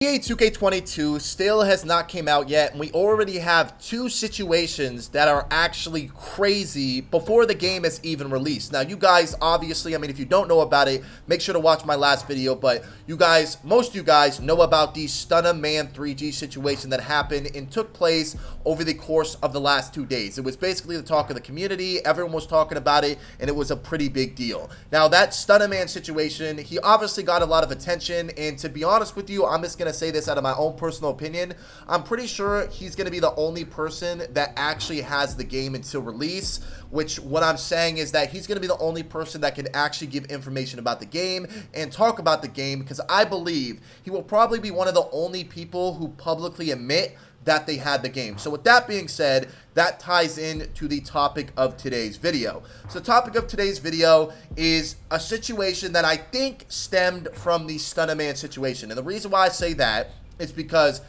NBA 2K22 still has not came out yet, and we already have two situations that are actually crazy before the game is even released. Now, you guys, obviously, if you don't know about it, make sure to watch my last video, but you guys, most of you guys know about the Stunner Man 3G situation that happened and took place over the course of the last 2 days. It was basically the talk of the community, everyone was talking about it, and it was a pretty big deal. Now, that Stunner Man situation, he obviously got a lot of attention, and to be honest with you, I'm just going to say this out of my own personal opinion. I'm pretty sure he's going to be the only person that actually has the game until release, which what I'm saying is that he's going to be the only person that can actually give information about the game and talk about the game, because I believe he will probably be one of the only people who publicly admit that they had the game. So with that being said, that ties in to the topic of today's video. So the topic of today's video is a situation that I think stemmed from the Stunner Man situation. And the reason why I say that is because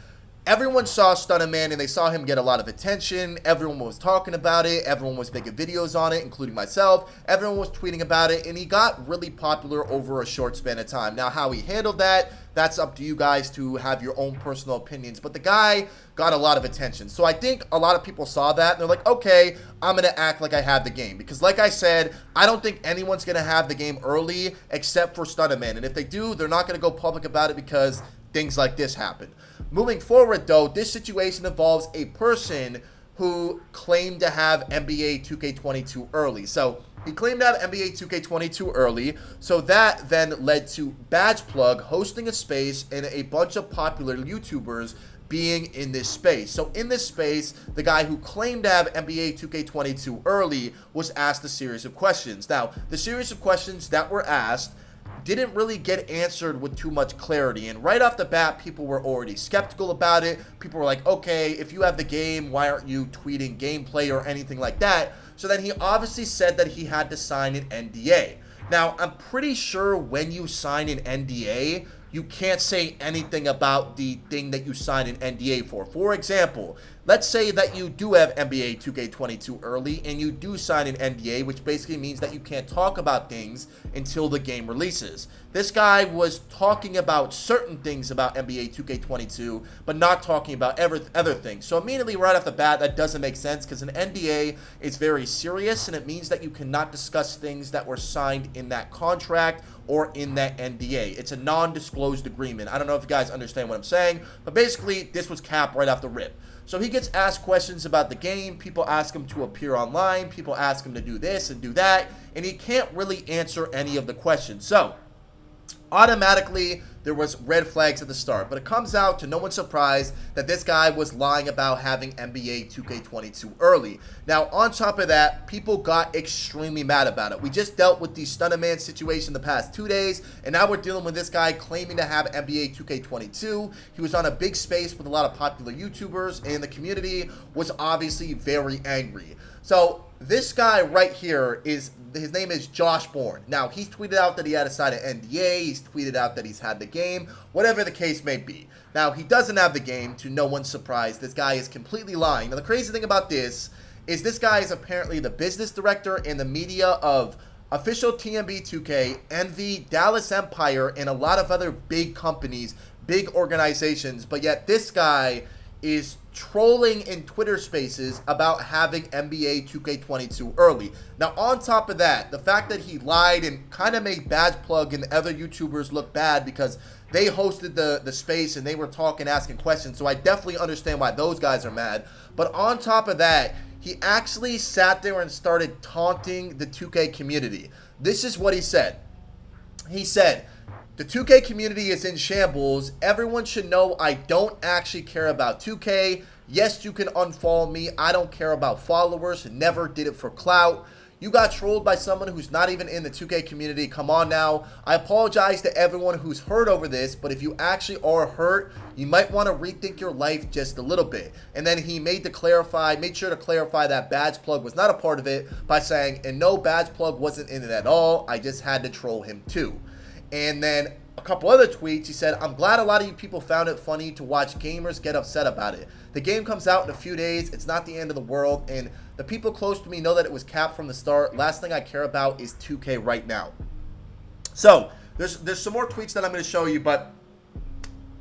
everyone saw Stunner Man and they saw him get a lot of attention. Everyone was talking about it. Everyone was making videos on it, including myself. Everyone was tweeting about it, and he got really popular over a short span of time. Now, how he handled that, that's up to you guys to have your own personal opinions. But the guy got a lot of attention. So I think a lot of people saw that, and they're like, okay, I'm going to act like I have the game. Because like I said, I don't think anyone's going to have the game early except for Stunner Man. And if they do, they're not going to go public about it because things like this happen. Moving forward, though, this situation involves a person who claimed to have NBA 2K22 early. So he claimed to have NBA 2K22 early, so that then led to BadgePlug hosting a space and a bunch of popular YouTubers being in this space. So in this space, the guy who claimed to have NBA 2K22 early was asked a series of questions. Now, the series of questions that were asked didn't really get answered with too much clarity, and right off the bat, people were already skeptical about it. People were like, okay, if you have the game, why aren't you tweeting gameplay or anything like that? So then he obviously said that he had to sign an NDA. Now, I'm pretty sure when you sign an NDA, you can't say anything about the thing that you signed an NDA for. For example, let's say that you do have NBA 2K22 early and you do sign an NDA, which basically means that you can't talk about things until the game releases. This guy was talking about certain things about NBA 2K22, but not talking about other things. So immediately right off the bat, that doesn't make sense, because an NDA is very serious, and it means that you cannot discuss things that were signed in that contract or in that NDA. It's a non-disclosed agreement. I don't know if you guys understand what I'm saying, but basically this was cap right off the rip. So he gets asked questions about the game. People ask him to appear online. People ask him to do this and do that, and he can't really answer any of the questions. So automatically, there was red flags at the start, but it comes out to no one's surprise that this guy was lying about having NBA 2K22 early. Now, on top of that, people got extremely mad about it. We just dealt with the Stunner Man situation the past 2 days, and now we're dealing with this guy claiming to have NBA 2K22. He was on a big space with a lot of popular YouTubers, and the community was obviously very angry. So this guy right here, his name is Josh Bourne. Now, he's tweeted out that he had to sign an NDA. He's tweeted out that he's had the game, whatever the case may be. Now, he doesn't have the game, to no one's surprise. This guy is completely lying. Now, the crazy thing about this is guy is apparently the business director and the media of official TMB 2K, Envy, Dallas Empire, and a lot of other big companies, big organizations, but yet this guy is trolling in Twitter spaces about having NBA 2K22 early. Now, on top of that, the fact that he lied and kind of made BadgePlug and other YouTubers look bad because they hosted the space and they were talking, asking questions, so I definitely understand why those guys are mad. But on top of that, he actually sat there and started taunting the 2K community. This is what he said. He said, "The 2K community is in shambles. Everyone should know I don't actually care about 2K. Yes, you can unfollow me. I don't care about followers. Never did it for clout. You got trolled by someone who's not even in the 2K community. Come on now. I apologize to everyone who's hurt over this, but if you actually are hurt, you might want to rethink your life just a little bit." And then he made sure to clarify that BadgePlug was not a part of it by saying, "And no, BadgePlug wasn't in it at all. I just had to troll him too." And then a couple other tweets, he said, "I'm glad a lot of you people found it funny to watch gamers get upset about it. The game comes out in a few days. It's not the end of the world. And the people close to me know that it was capped from the start. Last thing I care about is 2K right now." So there's some more tweets that I'm going to show you, but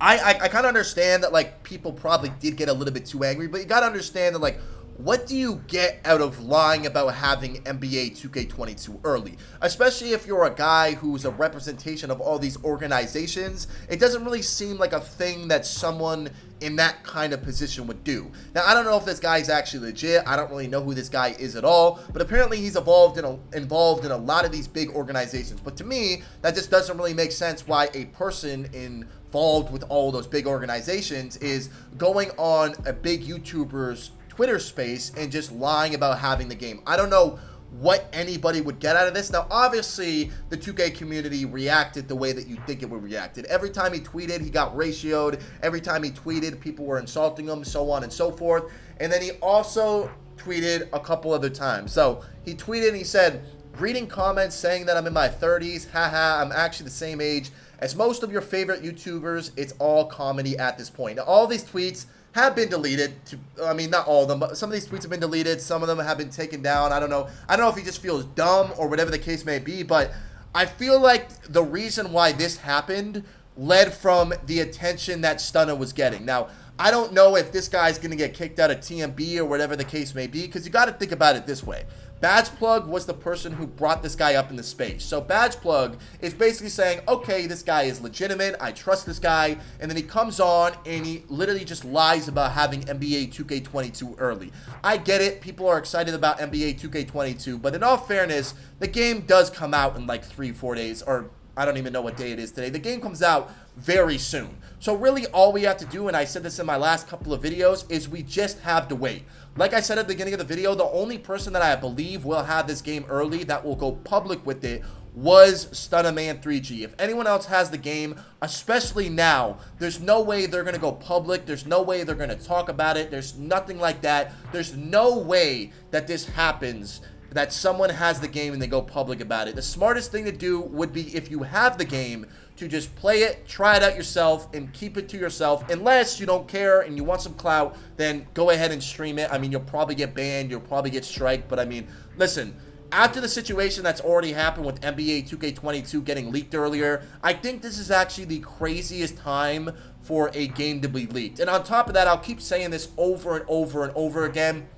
I kind of understand that, like, people probably did get a little bit too angry, but you got to understand that, like, what do you get out of lying about having NBA 2K22 early? Especially if you're a guy who's a representation of all these organizations, it doesn't really seem like a thing that someone in that kind of position would do. Now, I don't know if this guy's actually legit. I don't really know who this guy is at all, but apparently he's involved in a lot of these big organizations. But to me, that just doesn't really make sense why a person involved with all those big organizations is going on a big YouTuber's Twitter space and just lying about having the game. I don't know what anybody would get out of this. Now, obviously, the 2K community reacted the way that you think it would react. Every time he tweeted, he got ratioed. Every time he tweeted, people were insulting him, so on and so forth. And then he also tweeted a couple other times. So he tweeted and he said, reading comments saying that I'm in my 30s, haha, I'm actually the same age as most of your favorite YouTubers. It's all comedy at this point. Now, all these tweets have been deleted. I mean, not all of them, but some of these tweets have been deleted. Some of them have been taken down. I don't know if he just feels dumb or whatever the case may be, but I feel like the reason why this happened led from the attention that Stunna was getting. Now, I don't know if this guy's going to get kicked out of TMB or whatever the case may be, because you got to think about it this way. Badgeplug was the person who brought this guy up into space. So Badgeplug is basically saying, okay, this guy is legitimate, I trust this guy, and then he comes on and he literally just lies about having NBA 2K22 early. I get it, people are excited about NBA 2K22, but in all fairness, the game does come out in like 3-4 days, or I don't even know what day it is today. The game comes out very soon. So really all we have to do, and I said this in my last couple of videos, is we just have to wait. Like I said at the beginning of the video, the only person that I believe will have this game early, that will go public with it, was StunnaMan3G. If anyone else has the game, especially now, there's no way they're going to go public. There's no way they're going to talk about it. There's nothing like that. There's no way that this happens, that someone has the game and they go public about it. The smartest thing to do would be, if you have the game, to just play it, try it out yourself, and keep it to yourself. Unless you don't care and you want some clout, then go ahead and stream it. I mean, you'll probably get banned, you'll probably get striked, but I mean, listen, after the situation that's already happened with NBA 2K22 getting leaked earlier, I think this is actually the craziest time for a game to be leaked. And on top of that, I'll keep saying this over and over and over again,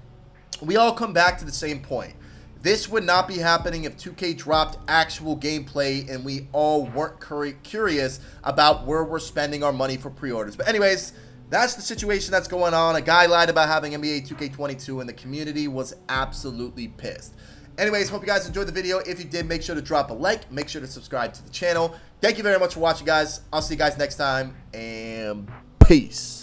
we all come back to the same point. This would not be happening if 2K dropped actual gameplay and we all weren't curious about where we're spending our money for pre-orders. But anyways, that's the situation that's going on. A guy lied about having NBA 2K22 and the community was absolutely pissed. Anyways, hope you guys enjoyed the video. If you did, make sure to drop a like. Make sure to subscribe to the channel. Thank you very much for watching, guys. I'll see you guys next time, and peace.